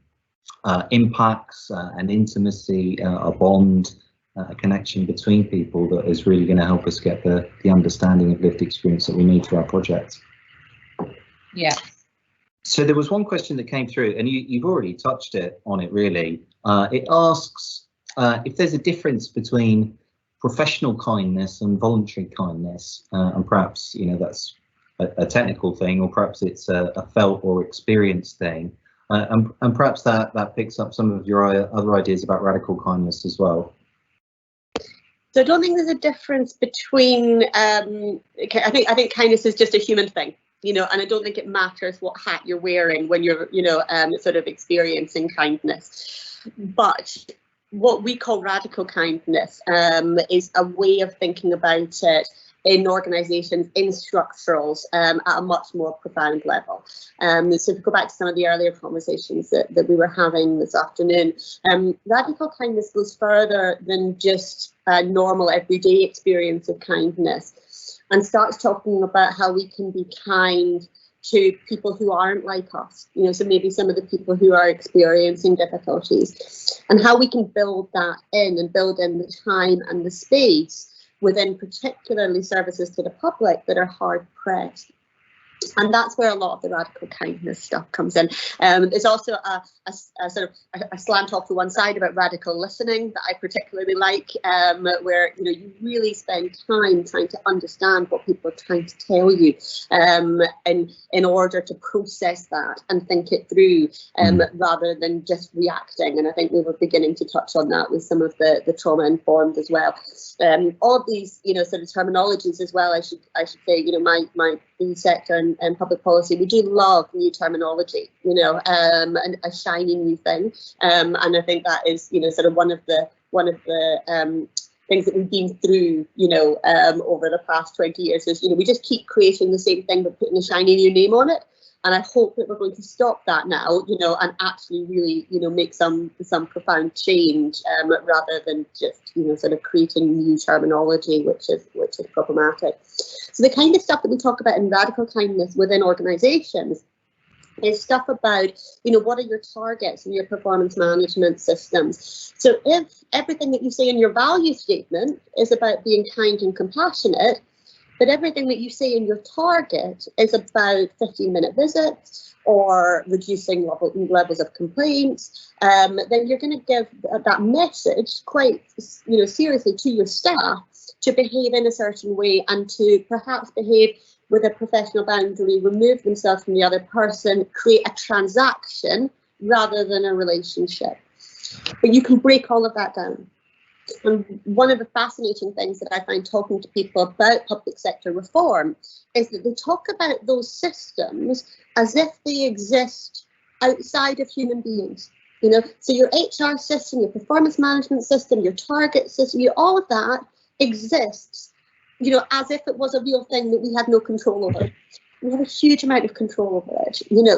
impacts and intimacy, a bond, a connection between people that is really going to help us get the understanding of lived experience that we need for our project. Yeah. So there was one question that came through, and you've already touched on it really. It asks if there's a difference between professional kindness and voluntary kindness, and perhaps that's a technical thing, or perhaps it's a felt or experienced thing. And perhaps that picks up some of your other ideas about radical kindness as well. So I don't think there's a difference between. I think kindness is just a human thing, and I don't think it matters what hat you're wearing when you're, sort of experiencing kindness. But what we call radical kindness is a way of thinking about it in organisations, in structurals, at a much more profound level. So to go back to some of the earlier conversations that we were having this afternoon, radical kindness goes further than just a normal everyday experience of kindness, and starts talking about how we can be kind to people who aren't like us, you know, so maybe some of the people who are experiencing difficulties, and how we can build that in and build in the time and the space within particularly services to the public that are hard pressed. And that's where a lot of the radical kindness stuff comes in. There's also a sort of a slant off to one side about radical listening that I particularly like, where you really spend time trying to understand what people are trying to tell you, and in order to process that and think it through, rather than just reacting. And I think we were beginning to touch on that with some of the trauma informed as well. All of these, sort of terminologies as well. I should say, my sector and public policy, we do love new terminology, and a shiny new thing, and I think that is, sort of one of the things that we've been through, over the past 20 years is, we just keep creating the same thing but putting a shiny new name on it. And I hope that we're going to stop that now, and actually really, make some profound change, rather than just, sort of creating new terminology, which is problematic. So the kind of stuff that we talk about in radical kindness within organisations is stuff about, what are your targets and your performance management systems. So if everything that you say in your value statement is about being kind and compassionate, but everything that you say in your target is about 15-minute visits or reducing levels of complaints, then you're going to give that message quite, seriously to your staff to behave in a certain way and to perhaps behave with a professional boundary, remove themselves from the other person, create a transaction rather than a relationship. But you can break all of that down. And one of the fascinating things that I find talking to people about public sector reform is that they talk about those systems as if they exist outside of human beings. So your HR system, your performance management system, your target system, all of that exists, as if it was a real thing that we had no control over. We have a huge amount of control over it,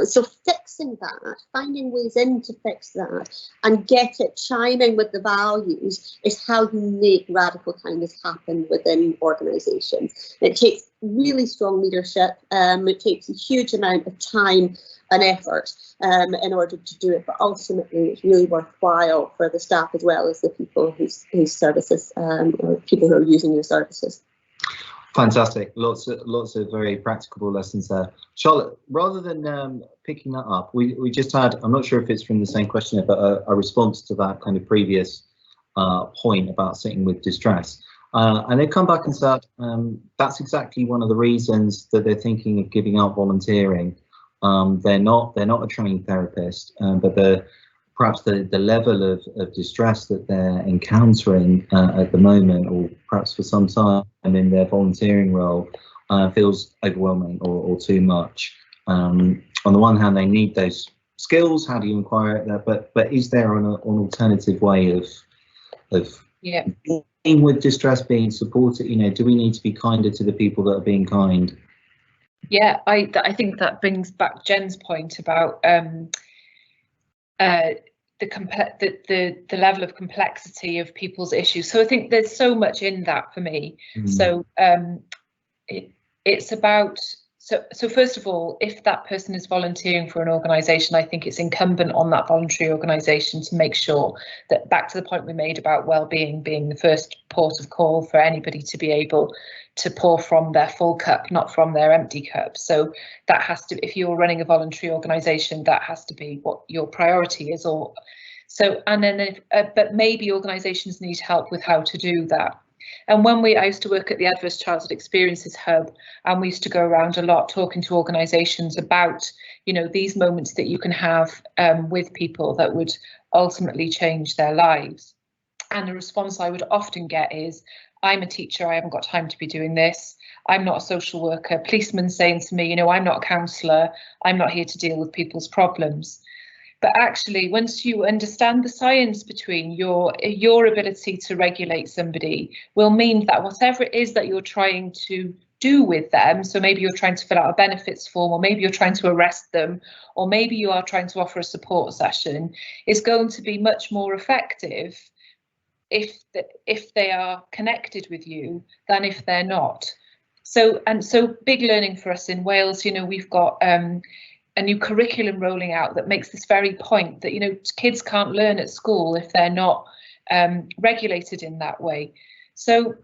so fixing that, finding ways in to fix that and get it chiming with the values is how you make radical kindness happen within organisations. It takes really strong leadership, it takes a huge amount of time and effort in order to do it, but ultimately it's really worthwhile for the staff as well as the people whose services, or people who are using your services. Fantastic. Lots of very practical lessons there. Charlotte, rather than picking that up, we just had, I'm not sure if it's from the same questioner, but a response to that kind of previous point about sitting with distress. And they've come back and said that's exactly one of the reasons that they're thinking of giving up volunteering. They're not a trained therapist, but perhaps the level of distress that they're encountering at the moment, or perhaps for some time in their volunteering role, feels overwhelming or too much. On the one hand, they need those skills. How do you inquire at that? But is there an alternative way of being with distress, being supported? Do we need to be kinder to the people that are being kind? Yeah, I think that brings back Jen's point about the level of complexity of people's issues. So I think there's so much in that for me. So it's about, so first of all, if that person is volunteering for an organisation, I think it's incumbent on that voluntary organisation to make sure that, back to the point we made about well-being being the first port of call for anybody to be able to pour from their full cup, not from their empty cup. So that has to, if you're running a voluntary organisation, that has to be what your priority is. Or so, and then but maybe organisations need help with how to do that. And I used to work at the Adverse Childhood Experiences Hub, and we used to go around a lot talking to organisations about, these moments that you can have with people that would ultimately change their lives. And the response I would often get is, I'm a teacher, I haven't got time to be doing this. I'm not a social worker. Policemen saying to me, I'm not a counsellor. I'm not here to deal with people's problems. But actually, once you understand the science between your ability to regulate somebody will mean that whatever it is that you're trying to do with them, so maybe you're trying to fill out a benefits form, or maybe you're trying to arrest them, or maybe you are trying to offer a support session, is going to be much more effective if they are connected with you than if they're not. So big learning for us in Wales. We've got a new curriculum rolling out that makes this very point that kids can't learn at school if they're not regulated in that way. So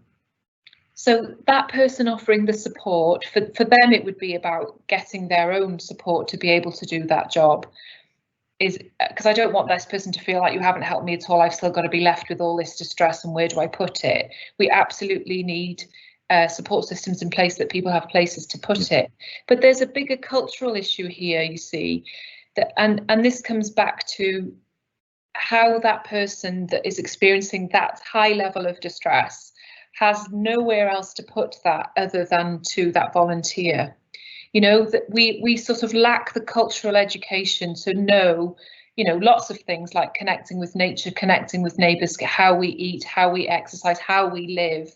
that person offering the support, for them it would be about getting their own support to be able to do that job. Is because I don't want this person to feel like, you haven't helped me at all, I've still got to be left with all this distress, and where do I put it? We absolutely need support systems in place, that people have places to put it. But there's a bigger cultural issue here, you see, that and this comes back to how that person that is experiencing that high level of distress has nowhere else to put that other than to that volunteer. That we sort of lack the cultural education to know, lots of things like connecting with nature, connecting with neighbours, how we eat, how we exercise, how we live.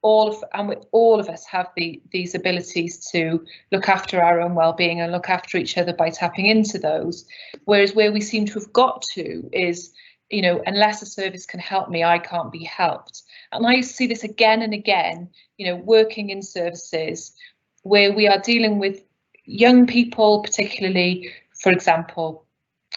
All of us have these abilities to look after our own well-being and look after each other by tapping into those. Whereas where we seem to have got to is, unless a service can help me, I can't be helped. And I see this again and again, working in services where we are dealing with young people, particularly, for example,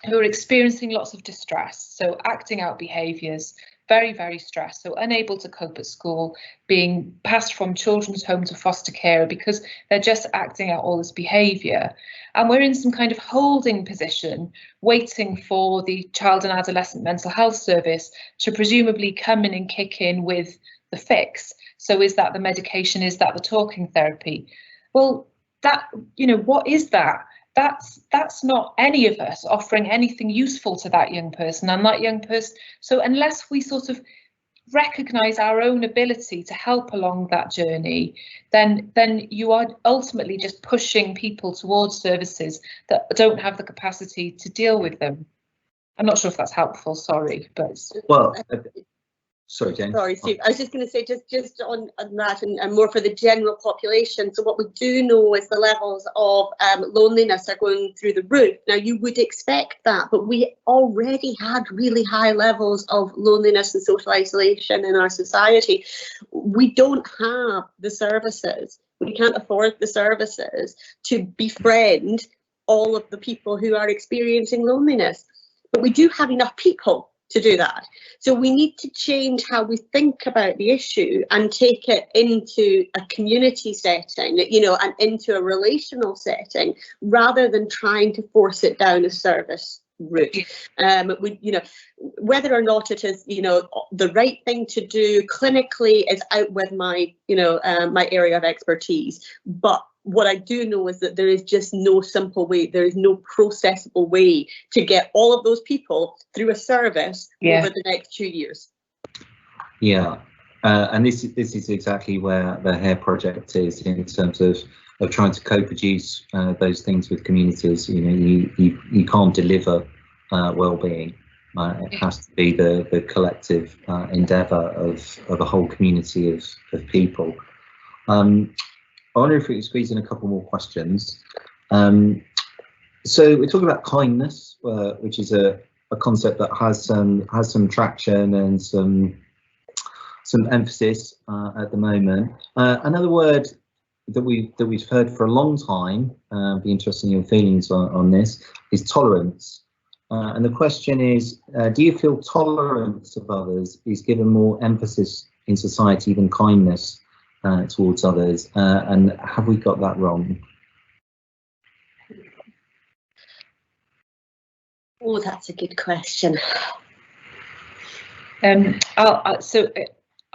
who are experiencing lots of distress, so acting out behaviours, very, very stressed, so unable to cope at school, being passed from children's home to foster care because they're just acting out all this behaviour. And we're in some kind of holding position, waiting for the child and adolescent mental health service to presumably come in and kick in with the fix. So is that the medication? Is that the talking therapy? Well, what is that? That's not any of us offering anything useful to that young person and that young person. So unless we sort of recognise our own ability to help along that journey, then you are ultimately just pushing people towards services that don't have the capacity to deal with them. I'm not sure if that's helpful, sorry, but well. Sorry, Jane. Sorry, Steve. I was just going to say, just on that and more for the general population. So what we do know is the levels of loneliness are going through the roof. Now, you would expect that, but we already had really high levels of loneliness and social isolation in our society. We don't have the services. We can't afford the services to befriend all of the people who are experiencing loneliness. But we do have enough people to do that. So we need to change how we think about the issue and take it into a community setting, and into a relational setting, rather than trying to force it down a service route. Whether or not it is, the right thing to do clinically is out with my, my area of expertise. But what I do know is that there is just no simple way, there is no processable way to get all of those people through a service over the next 2 years. Yeah, and this is exactly where the HAIRE project is in terms of trying to co-produce those things with communities. You can't deliver well-being. It has to be the collective endeavour of a whole community of people. I wonder if we could squeeze in a couple more questions. So we're talking about kindness, which is a concept that has some traction and some emphasis at the moment. Another word that we've heard for a long time, be interested in your feelings on this, is tolerance. And the question is, do you feel tolerance of others is given more emphasis in society than kindness towards others, and have we got that wrong? Oh, that's a good question. I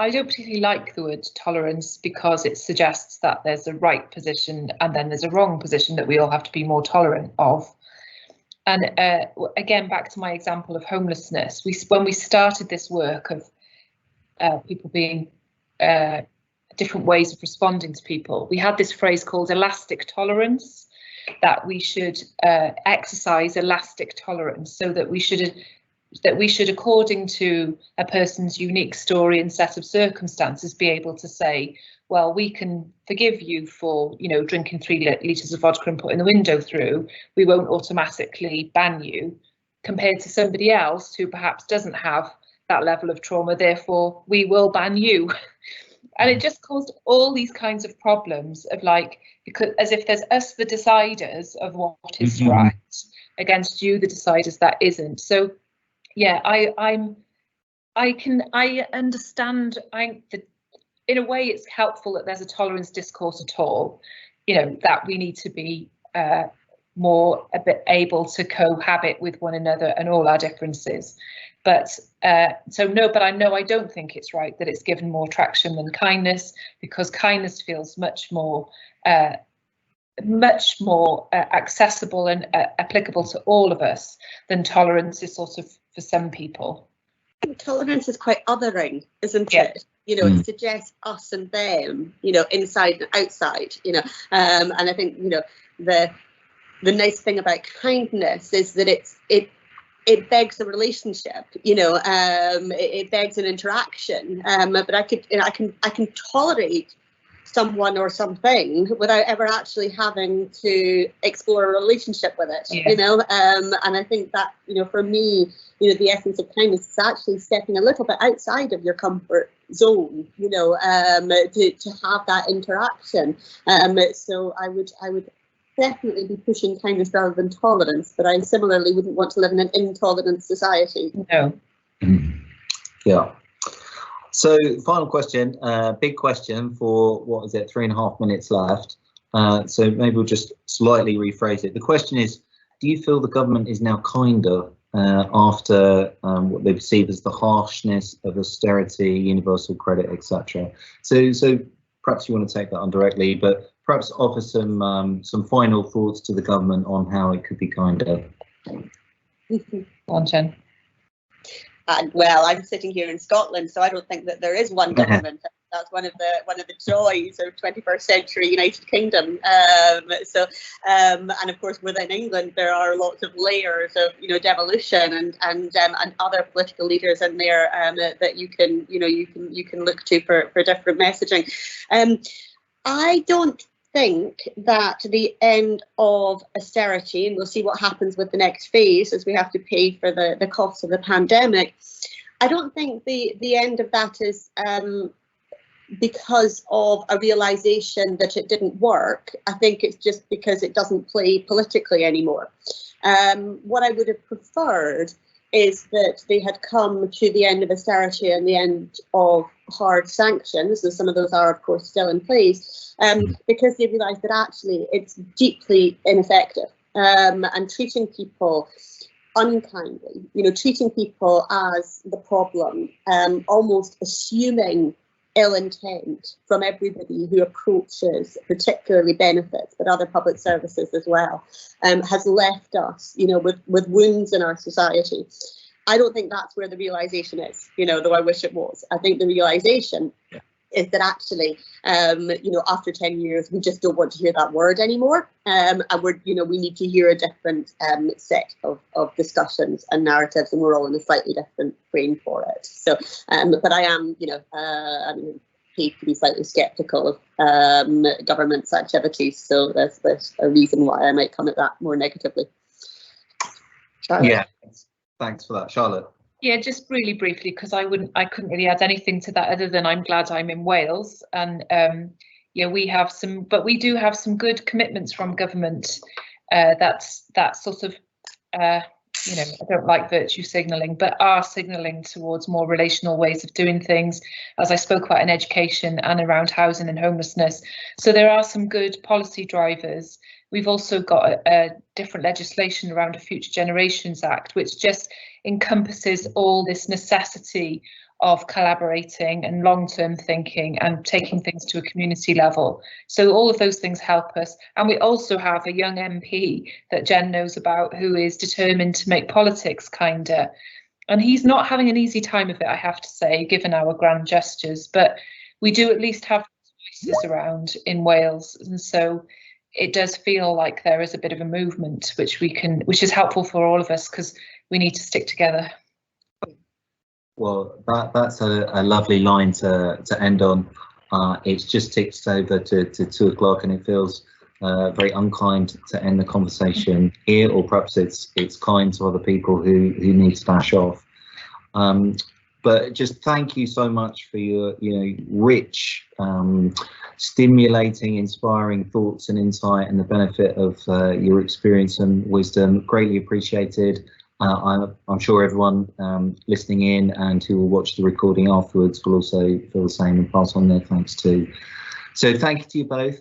don't particularly like the word tolerance because it suggests that there's a right position and then there's a wrong position that we all have to be more tolerant of. And again, back to my example of homelessness, when we started this work of people being different ways of responding to people, we had this phrase called elastic tolerance, that we should exercise elastic tolerance, so that we should, according to a person's unique story and set of circumstances, be able to say, well, we can forgive you for, you know, drinking 3 litres of vodka and putting the window through. We won't automatically ban you, compared to somebody else who perhaps doesn't have that level of trauma, therefore we will ban you. And it just caused all these kinds of problems of, like, because as if there's us the deciders of what is right against you the deciders that isn't. So yeah, I understand. In a way, it's helpful that there's a tolerance discourse at all, you know, that we need to be more a bit able to cohabit with one another and all our differences. But so no, but I know I don't think it's right that it's given more traction than kindness, because kindness feels much more accessible and applicable to all of us than tolerance is sort of for some people. Tolerance is quite othering, isn't it? You know, it suggests us and them, you know, inside and outside, you know, and I think, you know, the nice thing about kindness is that it begs a relationship, you know, it begs an interaction, but I can tolerate someone or something without ever actually having to explore a relationship with it, you know, and I think that, you know, for me, you know, the essence of kindness is actually stepping a little bit outside of your comfort zone, you know, to have that interaction. So I would definitely be pushing kindness rather than tolerance, but I similarly wouldn't want to live in an intolerant society. No. Yeah. So final question, big question for, what is it, 3.5 minutes left. So maybe we'll just slightly rephrase it. The question is, do you feel the government is now kinder after what they perceive as the harshness of austerity, universal credit, etc.? So perhaps you want to take that on directly, but perhaps offer some final thoughts to the government on how it could be kinder. Go on, Jen. Well, I'm sitting here in Scotland, so I don't think that there is one government. That's one of the joys of 21st century United Kingdom. And of course within England there are lots of layers of, you know, devolution and other political leaders in there that you can look to for different messaging. I don't think that the end of austerity, and we'll see what happens with the next phase as we have to pay for the costs of the pandemic, I don't think the end of that is because of a realization that it didn't work. I think it's just because it doesn't play politically anymore. What I would have preferred is that they had come to the end of austerity and the end of hard sanctions, and some of those are of course still in place, because they realised that actually it's deeply ineffective, and treating people unkindly, you know, treating people as the problem, almost assuming ill intent from everybody who approaches particularly benefits, but other public services as well, has left us, you know, with wounds in our society. I don't think that's where the realisation is, you know, though I wish it was. I think the realisation is that actually, you know, after 10 years, we just don't want to hear that word anymore. And we're, you know, we need to hear a different set of discussions and narratives, and we're all in a slightly different frame for it. So, but I am, you know, I mean, paid to be slightly sceptical of government's activities. So there's a reason why I might come at that more negatively. Charlotte? Yeah, thanks for that, Charlotte. Yeah, just really briefly, because I couldn't really add anything to that other than I'm glad I'm in Wales, and yeah, we do have some good commitments from government. That's sort of you know, I don't like virtue signalling, but are signalling towards more relational ways of doing things, as I spoke about in education and around housing and homelessness. So there are some good policy drivers. We've also got a different legislation around a Future Generations Act, which just encompasses all this necessity of collaborating and long-term thinking and taking things to a community level. So all of those things help us. And we also have a young MP that Jen knows about who is determined to make politics kinder. And he's not having an easy time of it, I have to say, given our grand gestures, but we do at least have voices around in Wales. And so it does feel like there is a bit of a movement which is helpful for all of us, because we need to stick together. Well, that's a lovely line to end on. It's just ticked over to 2 o'clock, and it feels very unkind to end the conversation here, or perhaps it's kind to other people who need to dash off. But just thank you so much for your rich, stimulating, inspiring thoughts and insight, and the benefit of your experience and wisdom. Greatly appreciated. I'm sure everyone listening in and who will watch the recording afterwards will also feel the same and pass on their thanks too. So thank you to you both.